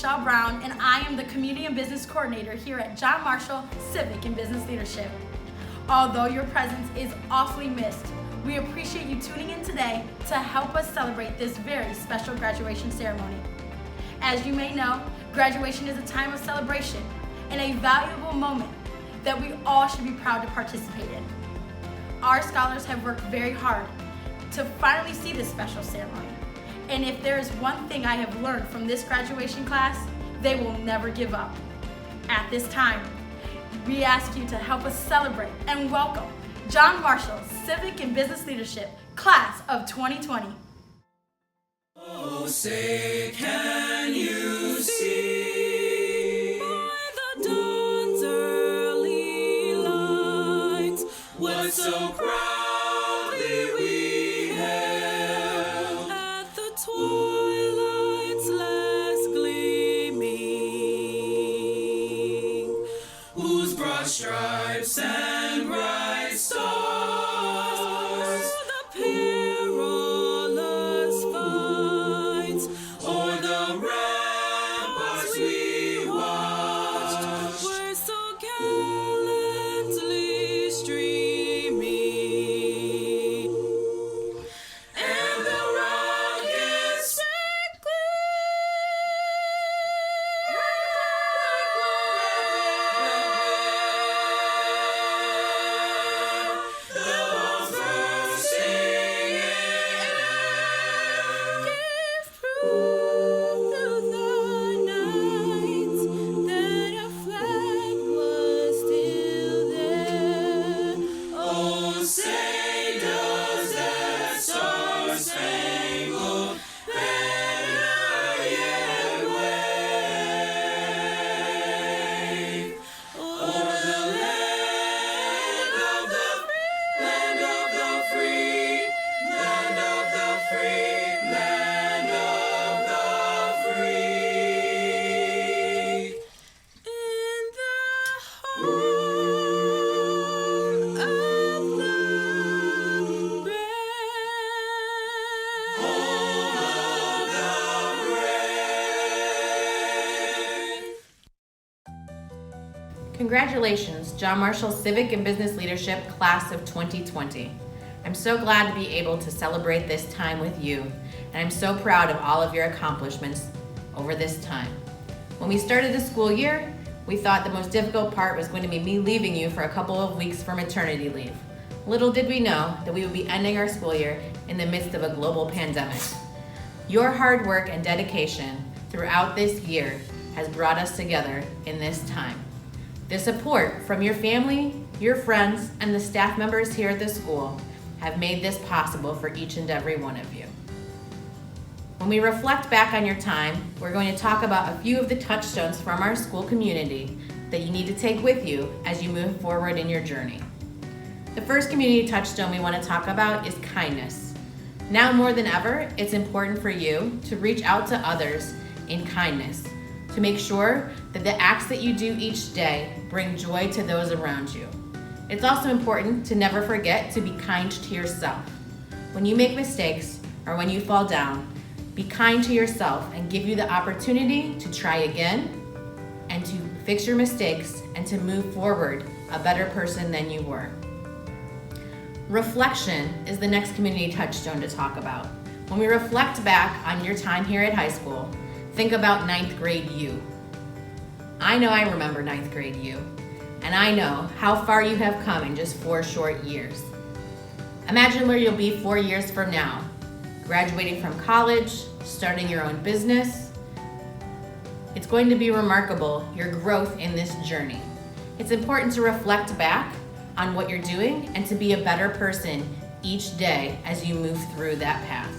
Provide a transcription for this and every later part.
Michelle Brown, and I am the Community and Business Coordinator here at John Marshall Civic and Business Leadership. Although your presence is awfully missed, we appreciate you tuning in today to help us celebrate this very special graduation ceremony. As you may know, graduation is a time of celebration and a valuable moment that we all should be proud to participate in. Our scholars have worked very hard to finally see this special ceremony. And if there is one thing I have learned from this graduation class, they will never give up. At this time, we ask you to help us celebrate and welcome John Marshall Civic and Business Leadership, Class of 2020. Oh, say, can you see by the dawn's early light what so proudly we hailed at the twilight's last gleaming, whose broad stripes and bright stars the perilous fight o'er the ramparts we watched were so gallantly streaming, and the rockets the bombs bursting in gave proof through the night that our flag was still there. Oh, say does that star-spangled banner yet wave o'er the land of the free, land of the free, land of the free, in the home of the brave, home of the brave. Congratulations, John Marshall Civic and Business Leadership Class of 2020. I'm so glad to be able to celebrate this time with you, and I'm so proud of all of your accomplishments over this time. When we started the school year, we thought the most difficult part was going to be me leaving you for a couple of weeks for maternity leave. Little did we know that we would be ending our school year in the midst of a global pandemic. Your hard work and dedication throughout this year has brought us together in this time. The support from your family, your friends, and the staff members here at the school have made this possible for each and every one of you. When we reflect back on your time, we're going to talk about a few of the touchstones from our school community that you need to take with you as you move forward in your journey. The first community touchstone we want to talk about is kindness. Now more than ever, it's important for you to reach out to others in kindness, to make sure that the acts that you do each day bring joy to those around you. It's also important to never forget to be kind to yourself. When you make mistakes or when you fall down, be kind to yourself and give you the opportunity to try again and to fix your mistakes and to move forward a better person than you were. Reflection is the next community touchstone to talk about. When we reflect back on your time here at high school, think about 9th grade you. I know I remember 9th grade you, and I know how far you have come in just 4 short years. Imagine where you'll be 4 years from now, graduating from college, starting your own business. It's going to be remarkable, your growth in this journey. It's important to reflect back on what you're doing and to be a better person each day as you move through that path.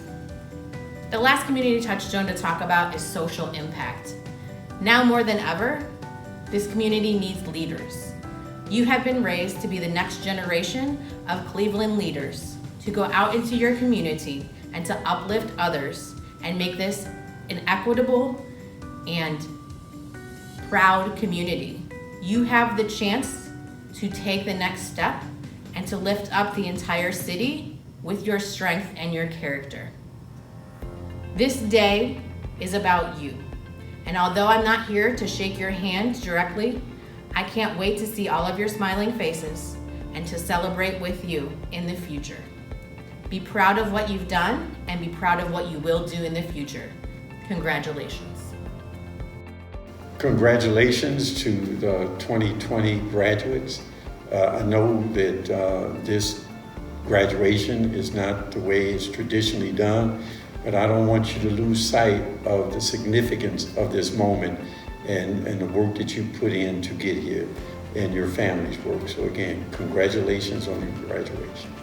The last community touchstone to talk about is social impact. Now more than ever, this community needs leaders. You have been raised to be the next generation of Cleveland leaders, to go out into your community and to uplift others and make this an equitable and proud community. You have the chance to take the next step and to lift up the entire city with your strength and your character. This day is about you. And although I'm not here to shake your hand directly, I can't wait to see all of your smiling faces and to celebrate with you in the future. Be proud of what you've done and be proud of what you will do in the future. Congratulations. Congratulations to the 2020 graduates. I know that this graduation is not the way it's traditionally done, but I don't want you to lose sight of the significance of this moment and the work that you put in to get here and your family's work. So again, congratulations on your graduation.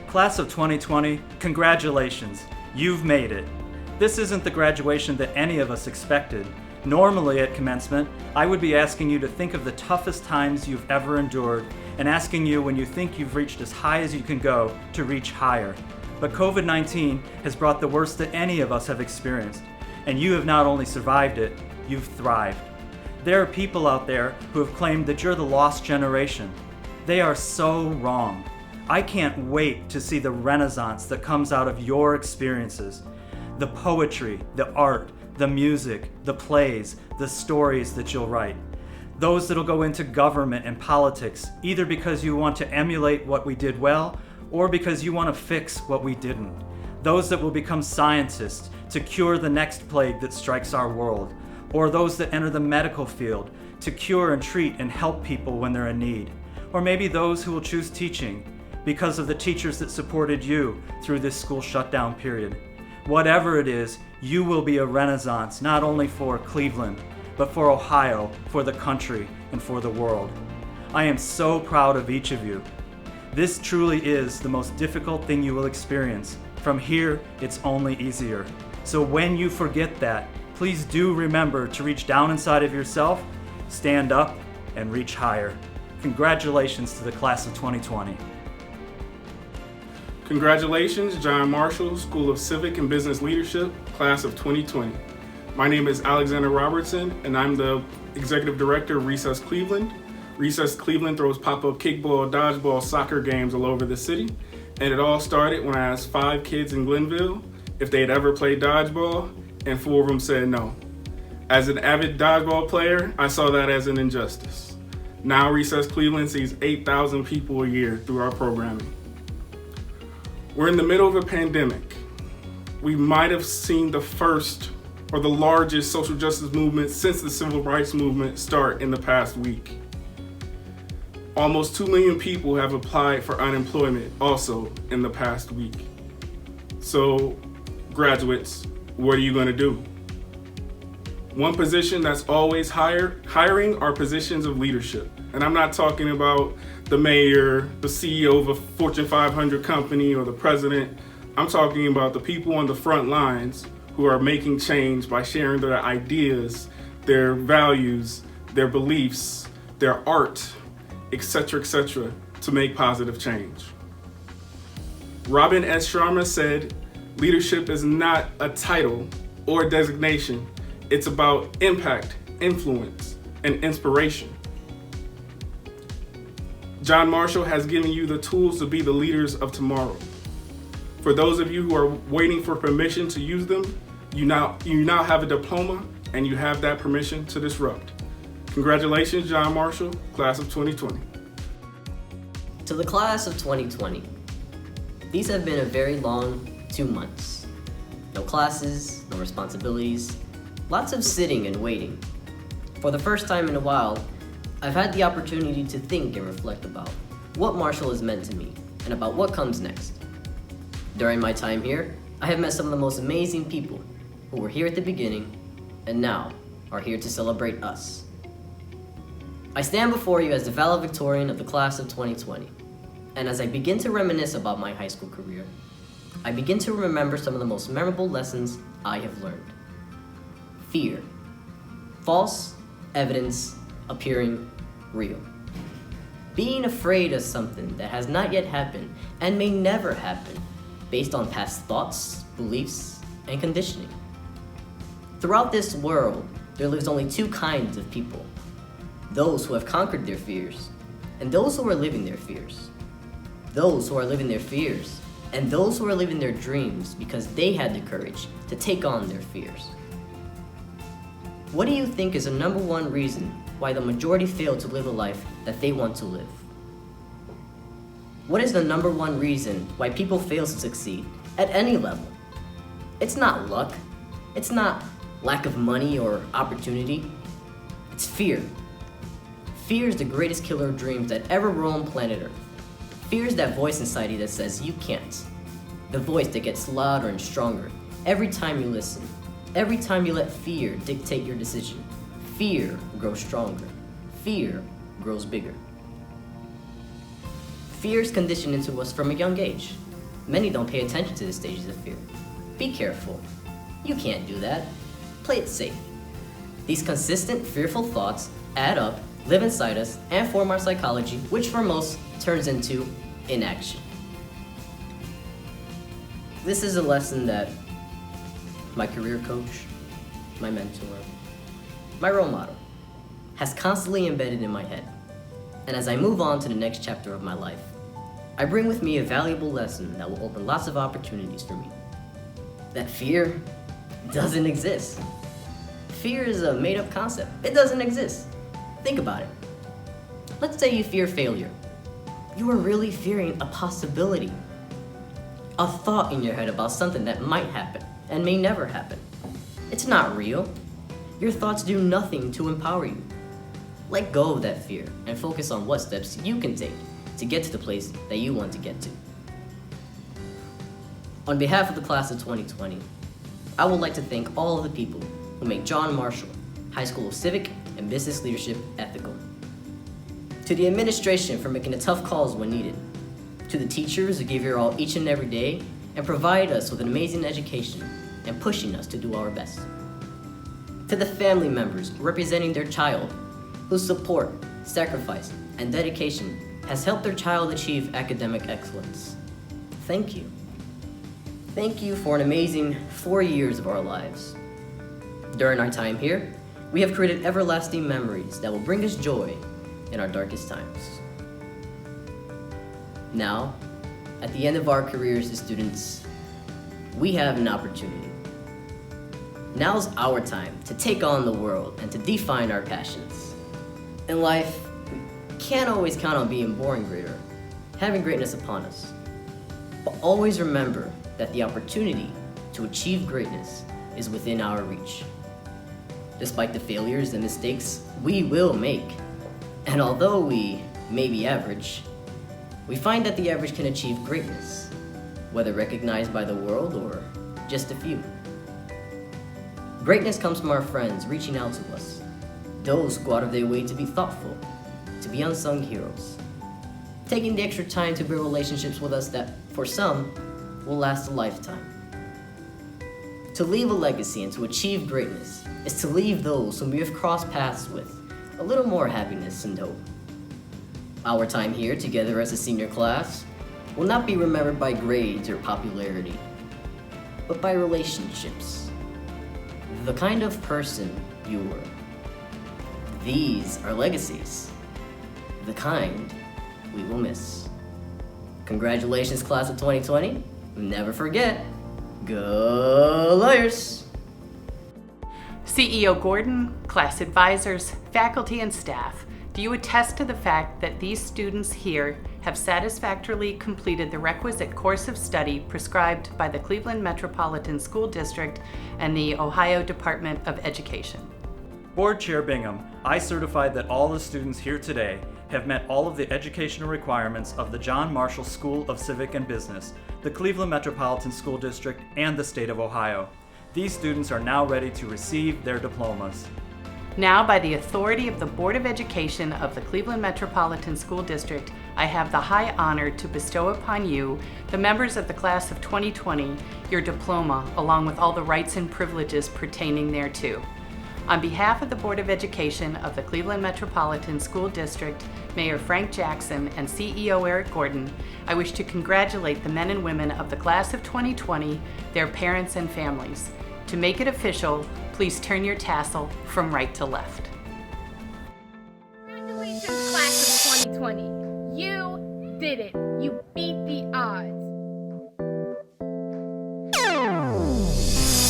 Class of 2020, congratulations. You've made it. This isn't the graduation that any of us expected. Normally at commencement, I would be asking you to think of the toughest times you've ever endured and asking you when you think you've reached as high as you can go to reach higher. But COVID-19 has brought the worst that any of us have experienced, and you have not only survived it, you've thrived. There are people out there who have claimed that you're the lost generation. They are so wrong. I can't wait to see the renaissance that comes out of your experiences. The poetry, the art, the music, the plays, the stories that you'll write. Those that'll go into government and politics, either because you want to emulate what we did well, or because you want to fix what we didn't. Those that will become scientists to cure the next plague that strikes our world, or those that enter the medical field to cure and treat and help people when they're in need. Or maybe those who will choose teaching because of the teachers that supported you through this school shutdown period. Whatever it is, you will be a renaissance not only for Cleveland, but for Ohio, for the country, and for the world. I am so proud of each of you. This truly is the most difficult thing you will experience. From here, it's only easier. So when you forget that, please do remember to reach down inside of yourself, stand up, and reach higher. Congratulations to the class of 2020. Congratulations, John Marshall, School of Civic and Business Leadership, class of 2020. My name is Alexander Robertson, and I'm the Executive Director of Recess Cleveland. Recess Cleveland throws pop-up kickball, dodgeball, soccer games all over the city, and it all started when I asked 5 kids in Glenville if they had ever played dodgeball, and 4 of them said no. As an avid dodgeball player, I saw that as an injustice. Now Recess Cleveland sees 8,000 people a year through our programming. We're in the middle of a pandemic. We might have seen the first or the largest social justice movement since the civil rights movement start in the past week. Almost 2 million people have applied for unemployment also in the past week. So, graduates, what are you going to do? One position that's always hiring are positions of leadership. And I'm not talking about the mayor, the CEO of a Fortune 500 company, or the president. I'm talking about the people on the front lines who are making change by sharing their ideas, their values, their beliefs, their art, etc., to make positive change. Robin S. Sharma said, "Leadership is not a title or designation. It's about impact, influence, and inspiration." John Marshall has given you the tools to be the leaders of tomorrow. For those of you who are waiting for permission to use them, you now have a diploma and you have that permission to disrupt. Congratulations, John Marshall, class of 2020. To the class of 2020, these have been a very long 2 months. No classes, no responsibilities, lots of sitting and waiting. For the first time in a while, I've had the opportunity to think and reflect about what Marshall has meant to me and about what comes next. During my time here, I have met some of the most amazing people who were here at the beginning and now are here to celebrate us. I stand before you as the valedictorian of the class of 2020, and as I begin to reminisce about my high school career, I begin to remember some of the most memorable lessons I have learned. Fear. False evidence appearing real. Being afraid of something that has not yet happened and may never happen based on past thoughts, beliefs, and conditioning. Throughout this world, there lives only 2 kinds of people. Those who have conquered their fears, and those who are living their fears. Those who are living their fears, and those who are living their dreams because they had the courage to take on their fears. What do you think is the number one reason why the majority fail to live the life that they want to live? What is the number one reason why people fail to succeed at any level? It's not luck. It's not lack of money or opportunity. It's fear. Fear is the greatest killer of dreams that ever roamed planet Earth. Fear is that voice inside you that says you can't. The voice that gets louder and stronger every time you listen. Every time you let fear dictate your decision. Fear grows stronger. Fear grows bigger. Fear is conditioned into us from a young age. Many don't pay attention to the stages of fear. Be careful. You can't do that. Play it safe. These consistent, fearful thoughts add up, live inside us, and form our psychology, which for most turns into inaction. This is a lesson that my career coach, my mentor, my role model has constantly embedded in my head. And as I move on to the next chapter of my life, I bring with me a valuable lesson that will open lots of opportunities for me. That fear doesn't exist. Fear is a made-up concept. It doesn't exist. Think about it. Let's say you fear failure. You are really fearing a possibility, a thought in your head about something that might happen and may never happen. It's not real. Your thoughts do nothing to empower you. Let go of that fear and focus on what steps you can take to get to the place that you want to get to. On behalf of the class of 2020, I would like to thank all of the people who make John Marshall High School of Civic and Business Leadership ethical. To the administration for making the tough calls when needed. To the teachers who give your all each and every day and provide us with an amazing education and pushing us to do our best. To the family members representing their child whose support, sacrifice, and dedication has helped their child achieve academic excellence. Thank you. Thank you for an amazing 4 years of our lives. During our time here, we have created everlasting memories that will bring us joy in our darkest times. Now, at the end of our careers as students, we have an opportunity. Now's our time to take on the world and to define our passions. In life, we can't always count on being born great or having greatness upon us. But always remember that the opportunity to achieve greatness is within our reach. Despite the failures and mistakes we will make, and although we may be average, we find that the average can achieve greatness, whether recognized by the world or just a few. Greatness comes from our friends reaching out to us, those who go out of their way to be thoughtful, to be unsung heroes, taking the extra time to build relationships with us that, for some, will last a lifetime. To leave a legacy and to achieve greatness is to leave those whom we have crossed paths with a little more happiness and hope. Our time here together as a senior class will not be remembered by grades or popularity, but by relationships. The kind of person you were. These are legacies, the kind we will miss. Congratulations, class of 2020. Never forget, go Lawyers! CEO Gordon, class advisors, faculty, and staff, do you attest to the fact that these students here have satisfactorily completed the requisite course of study prescribed by the Cleveland Metropolitan School District and the Ohio Department of Education? Board Chair Bingham, I certify that all the students here today have met all of the educational requirements of the John Marshall School of Civic and Business, the Cleveland Metropolitan School District, and the state of Ohio. These students are now ready to receive their diplomas. Now, by the authority of the Board of Education of the Cleveland Metropolitan School District, I have the high honor to bestow upon you, the members of the class of 2020, your diploma, along with all the rights and privileges pertaining thereto. On behalf of the Board of Education of the Cleveland Metropolitan School District, Mayor Frank Jackson, and CEO Eric Gordon, I wish to congratulate the men and women of the class of 2020, their parents and families. To make it official, please turn your tassel from right to left. Congratulations, class of 2020. You did it. You beat the odds.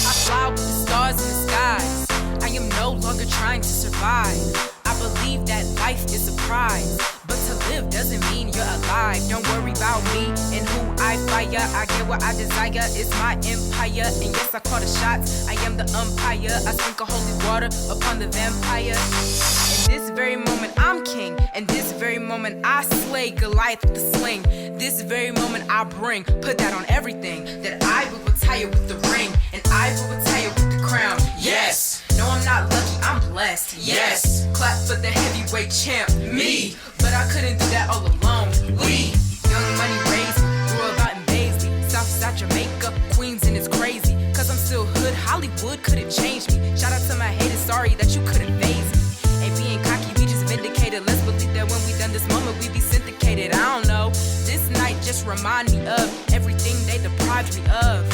I fly with the stars in the skies. I am no longer trying to survive. I believe that life is a prize, but to live doesn't mean you're alive. Don't worry about me and who I fire. I get what I desire, it's my empire. And yes, I call the shots, I am the umpire. I sprinkle holy water upon the vampire. In this very moment I'm king, and this very moment I slay Goliath with the sling. This very moment I put that on everything. That I will retire with the ring, and I will retire with the crown. Yes, no I'm not lucky, I'm blessed. Yes, clap for the heavyweight champ, me. But I couldn't do that all alone. We, young money raised, grew up out in Baisley, Southside Jamaica, Queens, and it's crazy. Cause I'm still hood, Hollywood couldn't change me. Shout out to my haters, sorry that you couldn't phase me. Ain't being cocky, we just vindicated. Let's believe that when we done this moment, we be syndicated. I don't know, this night just remind me of everything they deprived me of.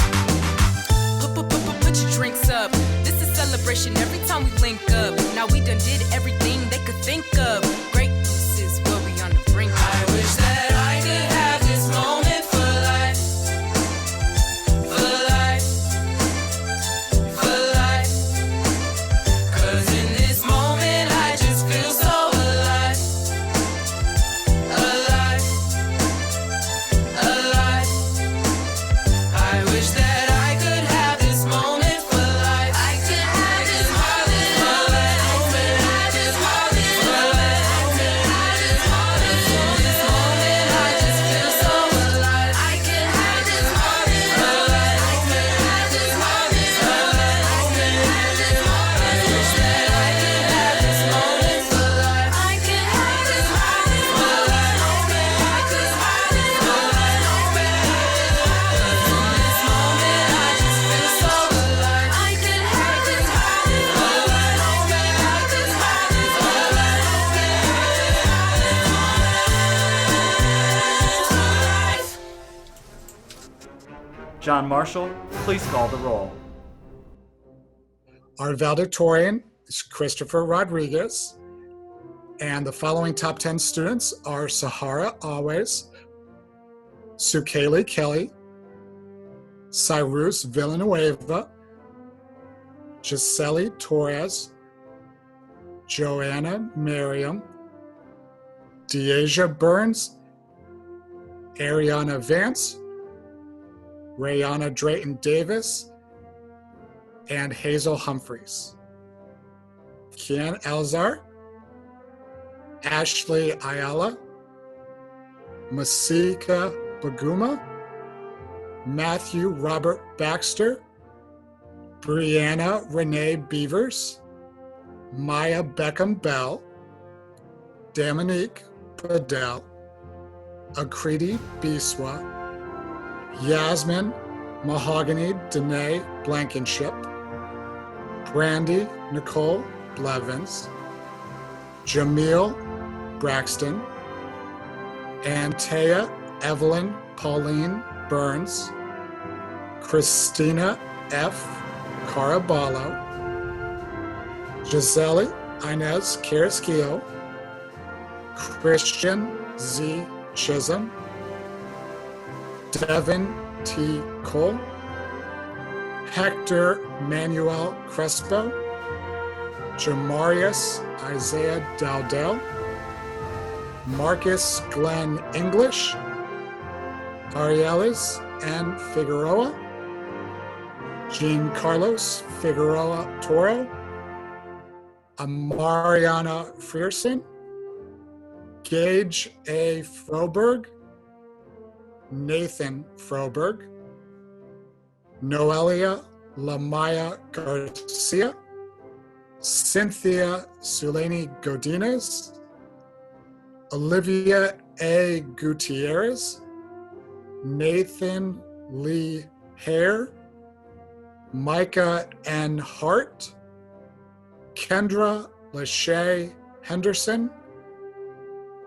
Put your drinks up. This is celebration every time we link up. Now we done did everything they could think of. Greatness is what we on the brink of. I wish that I could have this moment for life. For life. For life. Cause in this moment I just feel so alive. Alive. Alive. I wish that I could have this moment for life. I could have this moment for life. I could have this moment for life. I could have this moment for this moment. I just feel so alive. I could have this moment for life. I could have this moment for life. I could have this moment. I wish that I could have this moment for life. I could have this moment for life. I could have this moment for life. I could have this moment. I just feel so alive. I could have this moment for life. I could have this moment for life. I could have this moment for life. John Marshall, please call the roll. Our valedictorian is Christopher Rodriguez, and the following top 10 students are Sahara Always, Sukeli Kelly, Cyrus Villanueva, Gisele Torres, Joanna Merriam, Deasia Burns, Ariana Vance, Rayana Drayton Davis, and Hazel Humphreys. Kian Elzar, Ashley Ayala, Masika Baguma, Matthew Robert Baxter, Brianna Renee Beavers, Maya Beckham Bell, Dominique Bedell, Akriti Biswa, Yasmin Mahogany Danae Blankenship, Brandy Nicole Blevins, Jamil Braxton, Antea Evelyn Pauline Burns, Christina F. Caraballo, Gisele Inez Carrasquillo, Christian Z. Chisholm, Devin T. Cole, Hector Manuel Crespo, Jamarius Isaiah Dowdell, Marcus Glenn English, Arielis N. Figueroa, Jean Carlos Figueroa Toro, Amariana Frierson, Gage A. Froberg, Nathan Froberg, Noelia Lamaya Garcia, Cynthia Suleni Godinez, Olivia A. Gutierrez, Nathan Lee Hare, Micah N. Hart, Kendra Lachey Henderson,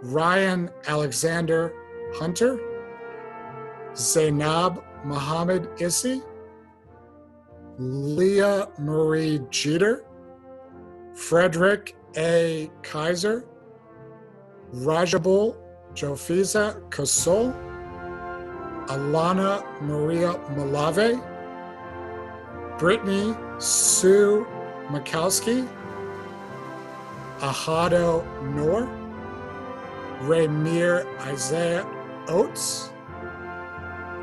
Ryan Alexander Hunter, Zainab Mohammed Issi, Leah Marie Jeter, Frederick A. Kaiser, Rajabul Jofiza Kosol, Alana Maria Malave, Brittany Sue Mikowski, Ahado Noor, Raymir Isaiah Oates,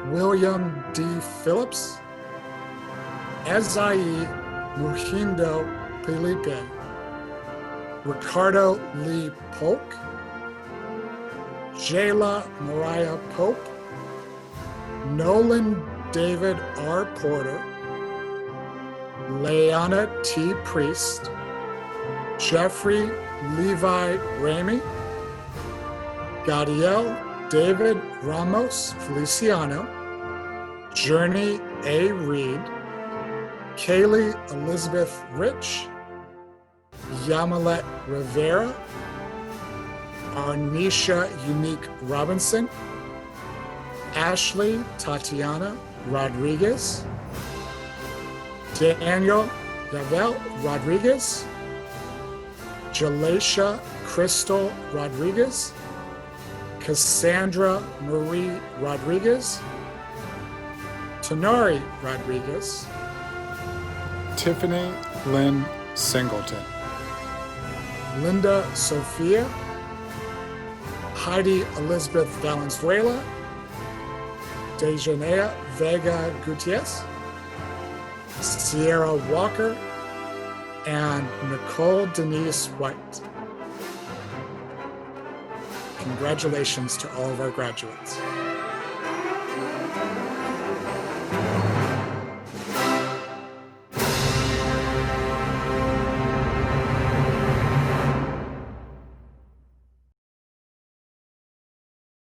William D. Phillips, Ezai Muhindo Felipe, Ricardo Lee Polk, Jayla Mariah Pope, Nolan David R. Porter, Leanna T. Priest, Jeffrey Levi Ramey, Gadiel David Ramos Feliciano, Journey A. Reed, Kaylee Elizabeth Rich, Yamilet Rivera, Arnisha Unique Robinson, Ashley Tatiana Rodriguez, Daniel Yavel Rodriguez, Jalaisha Crystal Rodriguez, Cassandra Marie Rodriguez, Tenari Rodriguez, Tiffany Lynn Singleton, Linda Sophia, Heidi Elizabeth Valenzuela, Dejanea Vega Gutierrez, Sierra Walker, and Nicole Denise White. Congratulations to all of our graduates.